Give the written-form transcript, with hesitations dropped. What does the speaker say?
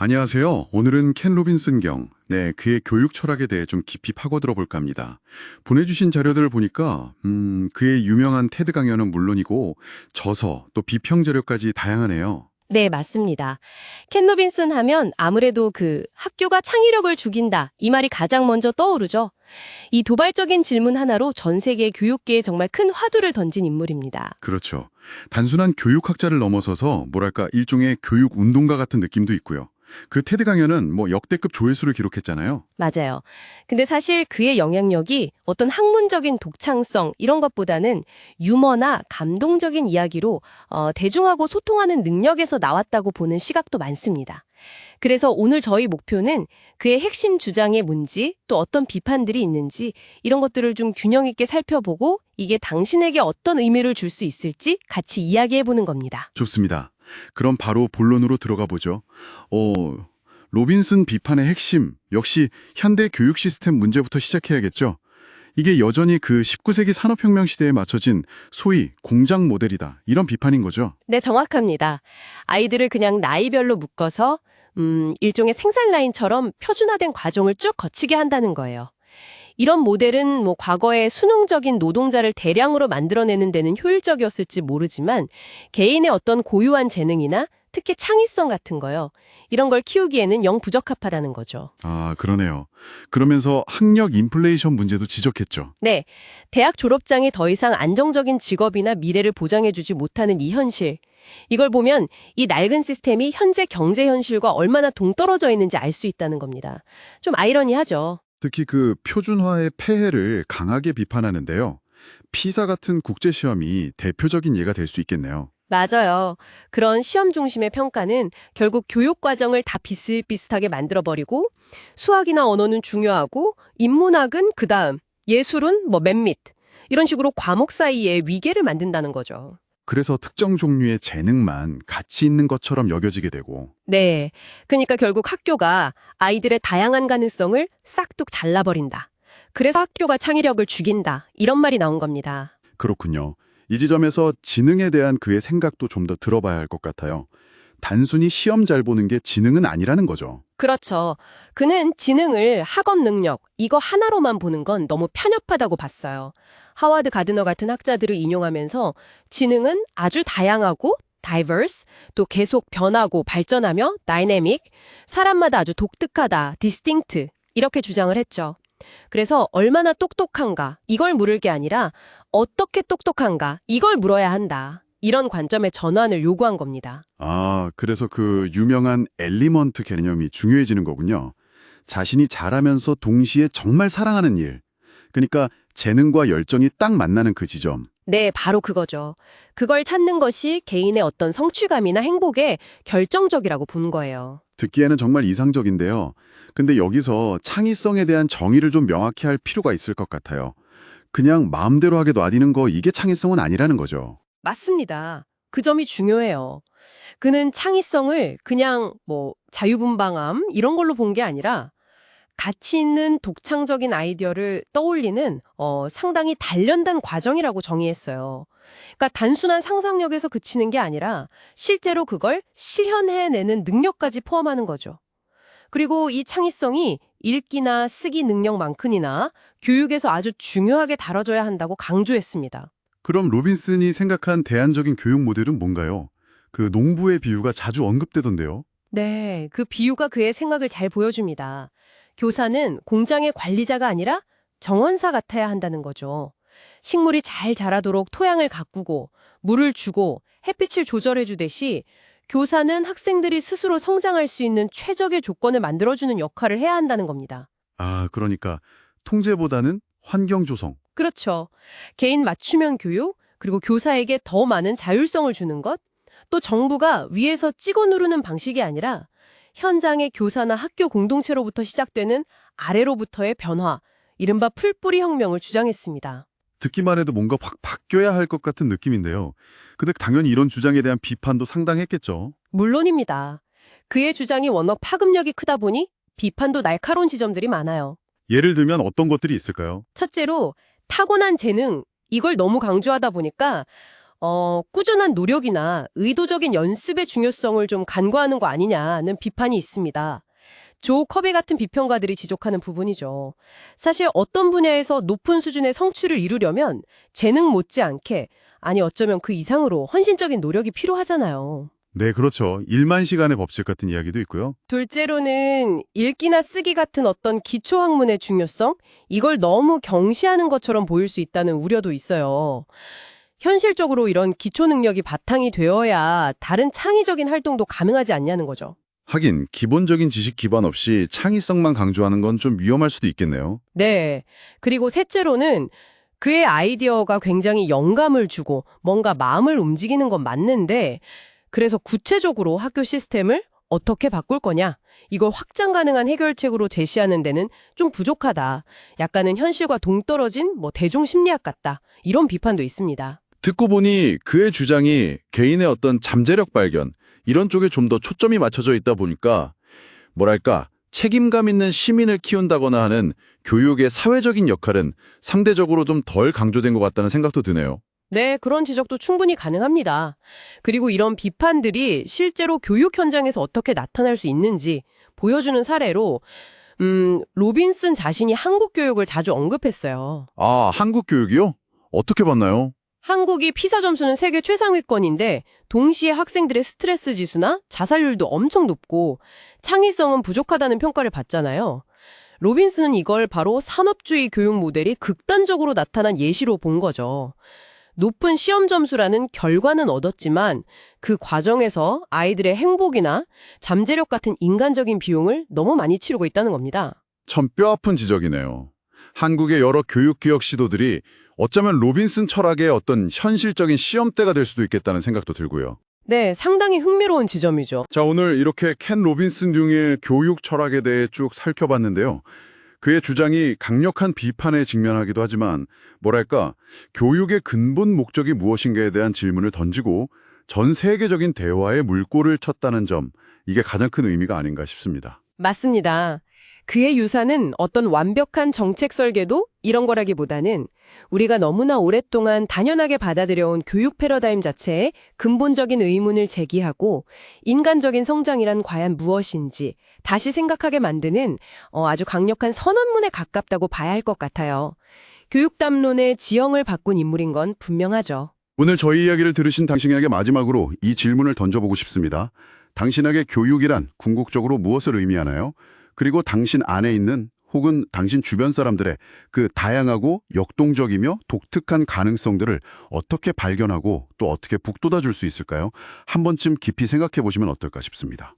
안녕하세요. 오늘은 켄 로빈슨 그의 교육 철학에 대해 좀 깊이 파고들어 볼까 합니다. 보내주신 자료들을 보니까, 그의 유명한 테드 강연은 물론이고, 저서, 또 비평 자료까지 다양하네요. 네, 맞습니다. 켄 로빈슨 하면 아무래도 학교가 창의력을 죽인다. 이 말이 가장 먼저 떠오르죠. 이 도발적인 질문 하나로 전 세계 교육계에 정말 큰 화두를 던진 인물입니다. 그렇죠. 단순한 교육학자를 넘어서서, 일종의 교육 운동가 같은 느낌도 있고요. 그 테드 강연은 역대급 조회수를 기록했잖아요. 맞아요. 근데 사실 그의 영향력이 어떤 학문적인 독창성 이런 것보다는 유머나 감동적인 이야기로 대중하고 소통하는 능력에서 나왔다고 보는 시각도 많습니다. 그래서 오늘 저희 목표는 그의 핵심 주장이 뭔지 또 어떤 비판들이 있는지 이런 것들을 좀 균형 있게 살펴보고 이게 당신에게 어떤 의미를 줄 수 있을지 같이 이야기해보는 겁니다. 좋습니다. 그럼 바로 본론으로 들어가 보죠. 로빈슨 비판의 핵심, 역시 현대 교육 시스템 문제부터 시작해야겠죠. 이게 여전히 그 19세기 산업혁명 시대에 맞춰진 소위 공장 모델이다. 이런 비판인 거죠. 네, 정확합니다. 아이들을 그냥 나이별로 묶어서 일종의 생산 라인처럼 표준화된 과정을 쭉 거치게 한다는 거예요. 이런 모델은 과거에 수능적인 노동자를 대량으로 만들어내는 데는 효율적이었을지 모르지만 개인의 어떤 고유한 재능이나 특히 창의성 같은 거요. 이런 걸 키우기에는 영 부적합하다는 거죠. 아, 그러네요. 그러면서 학력 인플레이션 문제도 지적했죠. 네, 대학 졸업장이 더 이상 안정적인 직업이나 미래를 보장해주지 못하는 이 현실. 이걸 보면 이 낡은 시스템이 현재 경제 현실과 얼마나 동떨어져 있는지 알 수 있다는 겁니다. 좀 아이러니하죠. 특히 그 표준화의 폐해를 강하게 비판하는데요. 피사 같은 국제시험이 대표적인 예가 될 수 있겠네요. 맞아요. 그런 시험 중심의 평가는 결국 교육 과정을 다 비슷비슷하게 만들어버리고 수학이나 언어는 중요하고 인문학은 그다음, 예술은 맨 밑. 이런 식으로 과목 사이에 위계를 만든다는 거죠. 그래서 특정 종류의 재능만 가치 있는 것처럼 여겨지게 되고 네. 그러니까 결국 학교가 아이들의 다양한 가능성을 싹둑 잘라버린다. 그래서 학교가 창의력을 죽인다. 이런 말이 나온 겁니다. 그렇군요. 이 지점에서 지능에 대한 그의 생각도 좀 더 들어봐야 할 것 같아요. 단순히 시험 잘 보는 게 지능은 아니라는 거죠. 그렇죠. 그는 지능을 학업 능력, 이거 하나로만 보는 건 너무 편협하다고 봤어요. 하와드 가드너 같은 학자들을 인용하면서 지능은 아주 다양하고 diverse, 또 계속 변하고 발전하며 dynamic, 사람마다 아주 독특하다, distinct 이렇게 주장을 했죠. 그래서 얼마나 똑똑한가 이걸 물을 게 아니라 어떻게 똑똑한가 이걸 물어야 한다. 이런 관점의 전환을 요구한 겁니다. 아, 그래서 그 유명한 엘리먼트 개념이 중요해지는 거군요. 자신이 잘하면서 동시에 정말 사랑하는 일. 그러니까 재능과 열정이 딱 만나는 그 지점. 네, 바로 그거죠. 그걸 찾는 것이 개인의 어떤 성취감이나 행복에 결정적이라고 본 거예요. 듣기에는 정말 이상적인데요. 근데 여기서 창의성에 대한 정의를 좀 명확히 할 필요가 있을 것 같아요. 그냥 마음대로 하게 놔두는 거 이게 창의성은 아니라는 거죠. 맞습니다. 그 점이 중요해요. 그는 창의성을 그냥 자유분방함 이런 걸로 본 게 아니라 가치 있는 독창적인 아이디어를 떠올리는 상당히 단련된 과정이라고 정의했어요. 그러니까 단순한 상상력에서 그치는 게 아니라 실제로 그걸 실현해내는 능력까지 포함하는 거죠. 그리고 이 창의성이 읽기나 쓰기 능력만큼이나 교육에서 아주 중요하게 다뤄져야 한다고 강조했습니다. 그럼 로빈슨이 생각한 대안적인 교육 모델은 뭔가요? 그 농부의 비유가 자주 언급되던데요. 네, 그 비유가 그의 생각을 잘 보여줍니다. 교사는 공장의 관리자가 아니라 정원사 같아야 한다는 거죠. 식물이 잘 자라도록 토양을 가꾸고 물을 주고 햇빛을 조절해 주듯이 교사는 학생들이 스스로 성장할 수 있는 최적의 조건을 만들어주는 역할을 해야 한다는 겁니다. 아, 그러니까 통제보다는 환경 조성. 그렇죠. 개인 맞춤형 교육, 그리고 교사에게 더 많은 자율성을 주는 것, 또 정부가 위에서 찍어 누르는 방식이 아니라 현장의 교사나 학교 공동체로부터 시작되는 아래로부터의 변화, 이른바 풀뿌리 혁명을 주장했습니다. 듣기만 해도 뭔가 확 바뀌어야 할 것 같은 느낌인데요. 근데 당연히 이런 주장에 대한 비판도 상당했겠죠. 물론입니다. 그의 주장이 워낙 파급력이 크다 보니 비판도 날카로운 지점들이 많아요. 예를 들면 어떤 것들이 있을까요? 첫째로 타고난 재능, 이걸 너무 강조하다 보니까 꾸준한 노력이나 의도적인 연습의 중요성을 좀 간과하는 거 아니냐는 비판이 있습니다. 조 커비 같은 비평가들이 지적하는 부분이죠. 사실 어떤 분야에서 높은 수준의 성취를 이루려면 재능 못지않게, 아니 어쩌면 그 이상으로 헌신적인 노력이 필요하잖아요. 네, 그렇죠. 1만 시간의 법칙 같은 이야기도 있고요. 둘째로는 읽기나 쓰기 같은 어떤 기초 학문의 중요성? 이걸 너무 경시하는 것처럼 보일 수 있다는 우려도 있어요. 현실적으로 이런 기초 능력이 바탕이 되어야 다른 창의적인 활동도 가능하지 않냐는 거죠. 하긴 기본적인 지식 기반 없이 창의성만 강조하는 건 좀 위험할 수도 있겠네요. 네. 그리고 셋째로는 그의 아이디어가 굉장히 영감을 주고 뭔가 마음을 움직이는 건 맞는데, 그래서 구체적으로 학교 시스템을 어떻게 바꿀 거냐? 이걸 확장 가능한 해결책으로 제시하는 데는 좀 부족하다. 약간은 현실과 동떨어진 대중 심리학 같다. 이런 비판도 있습니다. 듣고 보니 그의 주장이 개인의 어떤 잠재력 발견, 이런 쪽에 좀 더 초점이 맞춰져 있다 보니까 뭐랄까 책임감 있는 시민을 키운다거나 하는 교육의 사회적인 역할은 상대적으로 좀 덜 강조된 것 같다는 생각도 드네요. 네, 그런 지적도 충분히 가능합니다. 그리고 이런 비판들이 실제로 교육 현장에서 어떻게 나타날 수 있는지 보여주는 사례로 로빈슨 자신이 한국 교육을 자주 언급했어요. 아, 한국 교육이요? 어떻게 봤나요? 한국이 피사 점수는 세계 최상위권인데 동시에 학생들의 스트레스 지수나 자살률도 엄청 높고 창의성은 부족하다는 평가를 받잖아요. 로빈슨은 이걸 바로 산업주의 교육 모델이 극단적으로 나타난 예시로 본 거죠. 높은 시험 점수라는 결과는 얻었지만 그 과정에서 아이들의 행복이나 잠재력 같은 인간적인 비용을 너무 많이 치르고 있다는 겁니다. 참 뼈아픈 지적이네요. 한국의 여러 교육개혁 시도들이 어쩌면 로빈슨 철학의 어떤 현실적인 시험대가 될 수도 있겠다는 생각도 들고요. 네, 상당히 흥미로운 지점이죠. 자, 오늘 이렇게 켄 로빈슨 융의 교육 철학에 대해 쭉 살펴봤는데요. 그의 주장이 강력한 비판에 직면하기도 하지만 뭐랄까 교육의 근본 목적이 무엇인가에 대한 질문을 던지고 전 세계적인 대화의 물꼬를 쳤다는 점, 이게 가장 큰 의미가 아닌가 싶습니다. 맞습니다. 그의 유산은 어떤 완벽한 정책 설계도 이런 거라기보다는 우리가 너무나 오랫동안 당연하게 받아들여온 교육 패러다임 자체에 근본적인 의문을 제기하고 인간적인 성장이란 과연 무엇인지 다시 생각하게 만드는 아주 강력한 선언문에 가깝다고 봐야 할 것 같아요. 교육담론의 지형을 바꾼 인물인 건 분명하죠. 오늘 저희 이야기를 들으신 당신에게 마지막으로 이 질문을 던져보고 싶습니다. 당신에게 교육이란 궁극적으로 무엇을 의미하나요? 그리고 당신 안에 있는 혹은 당신 주변 사람들의 그 다양하고 역동적이며 독특한 가능성들을 어떻게 발견하고 또 어떻게 북돋아 줄 수 있을까요? 한 번쯤 깊이 생각해 보시면 어떨까 싶습니다.